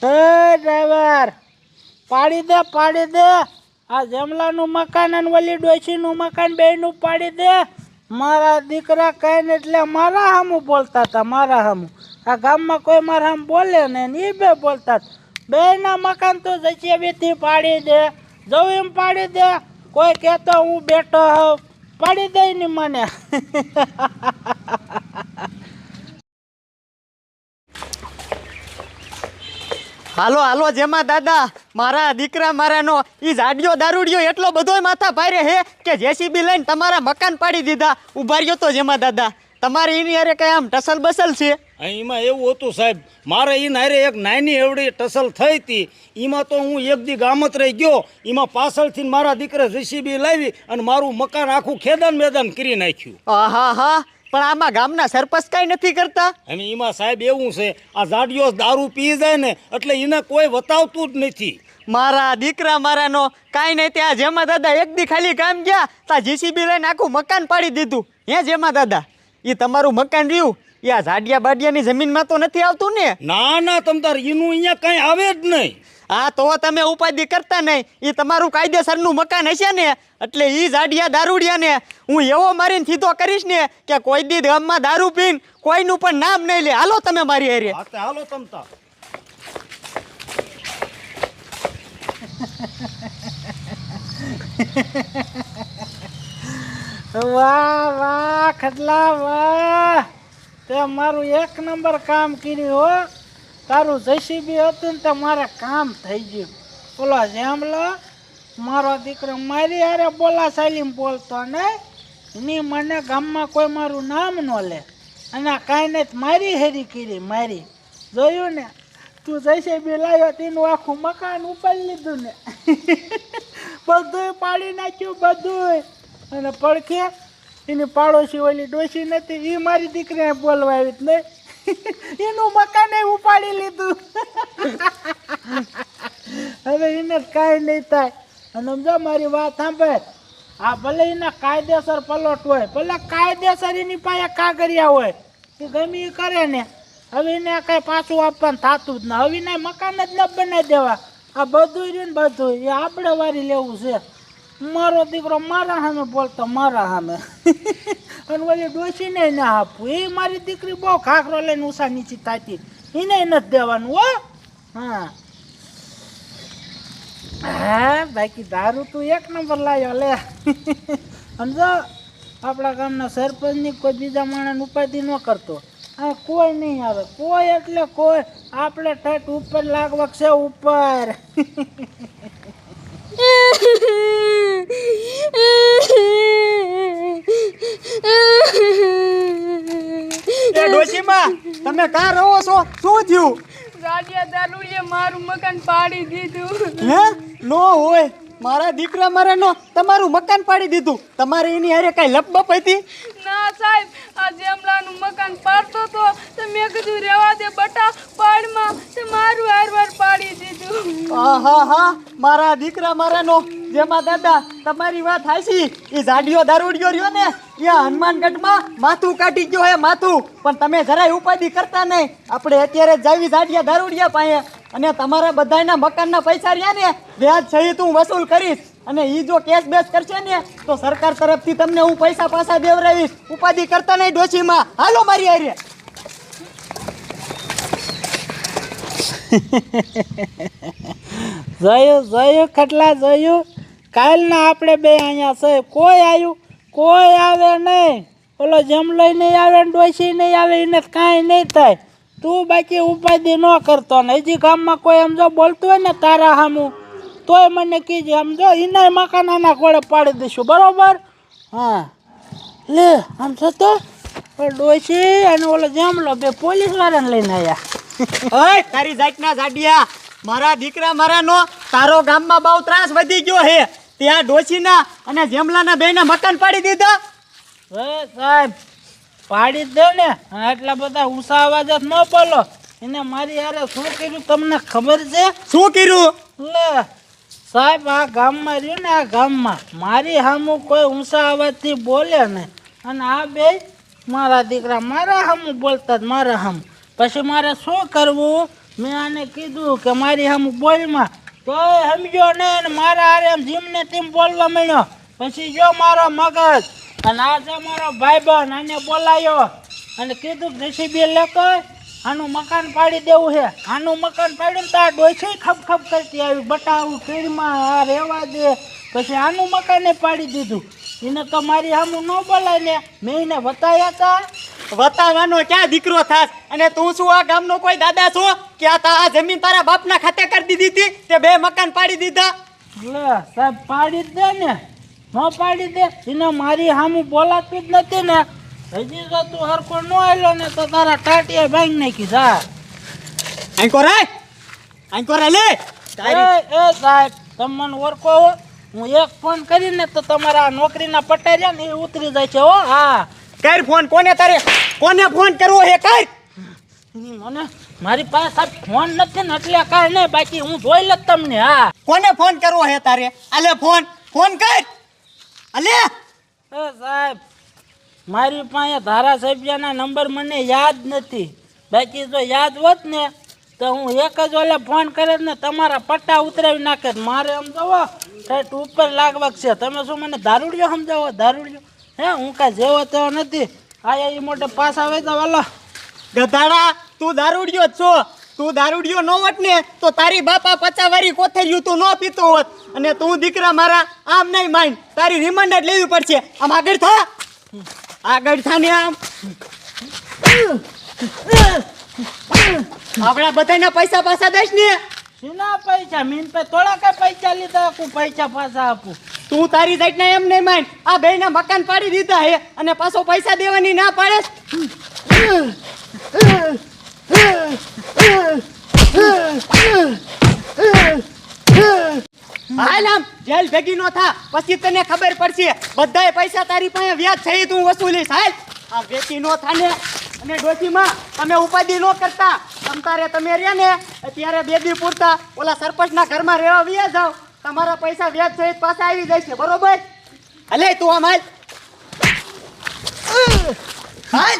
Driver પાડી દે આ જમલાનું મકાન અને વલી ડોશીનું મકાન બેયનું પાડી દે. મારા દીકરા કઈ ને એટલે મારા હામું બોલતા હતા, મારા હામું. આ ગામમાં કોઈ મારા હામ બોલે ને એ બે બોલતા. બેયના મકાન તો જચેબીથી પાડી દે, જવું એમ પાડી દે. કોઈ કહેતો હું બેઠો હોઉં, પાડી દે ને મને. હાલો હાલો જેમાં દાદા, મારા દીકરા મારાનો ઈ જાડિયો દારૂડિયો એટલો બધો માથા ભારે હે કે જેસીબી લઈને તમારા મકાન પાડી દીધા. ઉભા રહ્યો તો જેમાં દાદા, તમારે એની હારે કઈ આમ ટસલ બસલ છે? એમાં એવું હતું સાહેબ, મારે એના હારે એક નાની એવડી ટસલ થઈ હતી. એમાં તો હું એક દી ગામત રહી ગયો, એમાં પાછળથી મારા દીકરા જેસીબી લાવી અને મારું મકાન આખું ખેદાન મેદાન કરી નાખ્યું. હા હા, પણ આમાં ગામના સરપંચ કઈ નથી કરતા? અને એમાં સાહેબ એવું છે, આ જાડિયો દારૂ પી જાય ને એટલે એને કોઈ વતાવતું જ નથી. મારા દીકરા મારાનો કાંઈ નહીં. ત્યાં જેમાં દાદા એક દી ખાલી કામ ગયા તા જીસીબી લઈને આખું મકાન પાડી દીધું. હે જેમાં દાદા, એ તમારું મકાન રહ્યું એ આ જાડિયા બાડિયાની જમીનમાં તો નથી આવતું ને? ના ના તમતાર એનું અહીંયા કઈ આવે જ નહીં. હા તો તમે ઉપાધિ કરતા નહીં. એ તમારું કાયદેસરનું મકાન હશે ને એટલે એ જાડિયા દારૂડિયાને હું એવો મારીને સીધો કરીશ ને કે કોઈ દી ગામમાં દારૂ પીને કોઈનું પણ નામ નહીં લે. હાલો તમે મારી હારે. હાલો તમતાર. વાહ વાહ ખટલા વાહ, તે મારું એક નંબર કામ કર્યું હો. તારું જેસીબી હતું ને તે મારે કામ થઈ ગયું. બોલો જેમલો મારો દીકરો મારી હારે બોલા ચાલીને બોલતો ને એની મને ગામમાં કોઈ મારું નામ ન લે. અને કાંઈ નહીં મારી હેરી કરી મારી. જોયું ને તું જેસીબી લાવ્યો તેનું આખું મકાન ઉપાડી લીધું ને. બધું પાડી નાખ્યું બધું. અને પડખે એની પાડોશી ઓલી ડોશી નથી, એ મારી દીકરીને બોલવા આવી જ નહીં. એનું મકાને ઉપાડી લીધું. હવે એને કાંઈ નહીં થાય. અને સમજો મારી વાત સાંભળ, આ ભલે એના કાયદેસર પલોટ હોય, ભલે કાયદેસર એની પાસે કાગરિયા હોય, એ ગમે એ કરે ને. હવે એને કાંઈ પાછું આપવાનું થતું જ ના. હવે એને મકાન જ ન બનાવી દેવા. આ બધું રહ્યું ને બધું એ આપણે વારી લેવું છે. મારો દીકરો મારા સામે બોલતો મારા સામે. અને ઓલી ડોશીને ના આપવું. એ મારી દીકરી બહુ ખાખરો લઈને ઉષા નીચી થતી, એને નથી દેવાનું હો. હા હા, બાકી દારૂ તું એક નંબર લાવ્યો લે. સમજો આપણા ગામના સરપંચની કોઈ બીજા માણસને ઉપાધિ ન કરતો. હા કોઈ નહીં આવે, કોઈ એટલે કોઈ. આપણે ઠેઠ ઉપર લાગવા છે ઉપર. ડોશીમાં તમે કાં રહો છો? શું થયું? જાડિયા દારૂએ મારું મકાન પાડી દીધું. હે? નો હોય, મારા દીકરા મારાનો તમારું મકાન પાડી દીધું. તમારે એની હારે કઈ લપબપ હતી? ના સાહેબ, આ જેમલાનું મકાન પાડતો તો મેં કીધું રેવા દે બટા પાડમાં, તે મારું હારવાર પાડી દીધું. હા, મારા દીકરા મારાનો જેમાં દાદા તમારી વાત હાચી. એ જાડિયો દારૂડિયો રહ્યો ને એ હનુમાનગઢમાં માથું કાઢી ગયો હે માથું. પણ તમે જરાય ઉપાધિ કરતા નહીં. આપણે અત્યારે જાવી જાડિયા દારૂડિયા પાસે અને તમારા બધાના મકાનના પૈસા રહ્યા ને વ્યાજ સહિત હું વસૂલ કરીશ. અને એ જો કેસ બેસ કરશે ને તો સરકાર તરફથી તમને હું પૈસા પાછા દેવરાવીશ. ઉપાધિ કરતા નહીં ડોશીમાં. હાલો મારી હારે. જોયું ખટલા જોયું. કાલના આપણે બે અહીંયા છે, કોઈ આવ્યું કોઈ આવે નહીં. ઓલો જમલો નહીં આવે ને ડોશી નહીં આવે, એને કાંઈ નહીં થાય. તું બાકી ઉપાધિ ન કરતો ને. હજી ગામમાં કોઈ સમજો બોલતું હોય ને તારા સામું તોય મને કીજે. સમજો એના મકાનાના ખોળે પાડી દઈશું, બરોબર? હા લે આમ થતો ડોશી અને ઓલો જમલો બે પોલીસ વાળાને લઈને આવ્યા. ઓય તારી જાતના જાડિયા, મારા દીકરા મારાનો તારો ગામમાં બહુ ત્રાસ વધી ગયો હે. ત્યાં ડોશીના અને જેમલાના બેના મકાન પાડી દીધા. સાહેબ પાડી દે ને. આટલા બધા ઊંચા અવાજ ન બોલો. એને મારી હારે શું કર્યું તમને ખબર છે? શું કર્યું? લે સાહેબ, આ ગામમાં રહ્યું ને, આ ગામમાં મારી સામું કોઈ ઊંચા અવાજથી બોલે ને અને આ બે મારા દીકરા મારા હમ બોલતા જ મારા હમ. પછી મારે શું કરવું? મેં આને કીધું કે મારી હમ બોલમાં, તોય સમજ્યો ને મારા હારે એમ જીમને તેમ બોલવા માંડ્યો. પછી જો મારો મગજ અને આજે મારો ભાઈબંધ આને બોલાયો અને કીધું જેસીબી લેતો આનું મકાન પાડી દેવું છે. આનું મકાન પાડ્યું તો આ ડોસી ખપ કરતી આવી બટાવું કીડમાં આ રહેવા દે. પછી આનું મકાને પાડી દીધું. એને તો મારી સામું ન બોલાય ને. મેં એને બતાવ્યા હતા. વતાવાનો ક્યાં દીકરો થાસ? અને તું શું આ ગામનો કોઈ દાદા છો કે આ જમીન તારા બાપના ખાતે કરી દીધી હતી તે 2 મકાન પાડી દીધા? લે સાહેબ પાડી જ દે ને. ન પાડી દે એને મારી સામું બોલાતું જ નથી ને. હજી જો તું હરખો ન આવેલો ને તો તારા ટાટિયા ભાંગી નાખી જા. આંકો રે લે એ સાહેબ તમે મને ઓળખો હો? હું એક ફોન કરીને તો તમારા નોકરીના પટાર્યા ને એ ઉતરી જાય છે. હો હા કર ફોન. કોને ફોન કરવો હે? કર. મને મારી પાસે સાહેબ ફોન નથી ને એટલે કાંઈ નહીં, બાકી હું જોઈ લત તમને. હા કોને ફોન કરવો હે તારે? આલે ફોન કર. આલે એ સાહેબ મારી પાસે ધારાસભ્યના નંબર મને યાદ નથી. બાકી જો યાદ હોત ને તો હું એક જ ઓલે ફોન કરે ને તમારા પટ્ટા ઉતરાવી નાખે. મારે આમ જોવો ઠેઠ ઉપર લાગવા છે. તમે શું મને દારૂડિયો સમજાવો? દારૂડિયો હે? હું કાંઈ જેવો તેવો નથી. આ એ મોટે પાસ આવે તો વાલો ગધાડા, તું દારૂડિયો જ છો. તું દારૂડિયો ન હોત ને તો તારી બાપા 50 વારી કોથળિયું તું ન પીતો હોત. અને તું દીકરા મારા આમ નહીં માન, તારી રિમાન્ડ જ લેવી પડશે. આમ આગળ થા ને આમ. આપણા બધાના પૈસા પાછા દઈશ ને? શીના પૈસા? મીન પે થોડા કઈ પૈસા લીધા હું પૈસા પાછા આપું? તું તારી જાતને એમ નહીં માન. આ 2ના મકાન પાડી દીધા હે અને પાછો પૈસા દેવાની ના પાડે. હાલ આમ જેલ ભેગી નો થા, પછી તને ખબર પડશે. બધાય પૈસા તારી પાસે વ્યાજ સહિત હું વસૂલીશ. હાલ આ વેચી નો થાને. અને ડોશીમાં તમે ઉપાધિ ન કરતા. તમે રહ્યા ને અત્યારે 2 દી પૂરતા ઓલા સરપંચના ઘરમાં રહેવા વ્યા જાવ. તમારા પૈસા વ્યાજ સહિત પાછા આવી જાય છે. બરોબર? અલે તું આમ હાલ.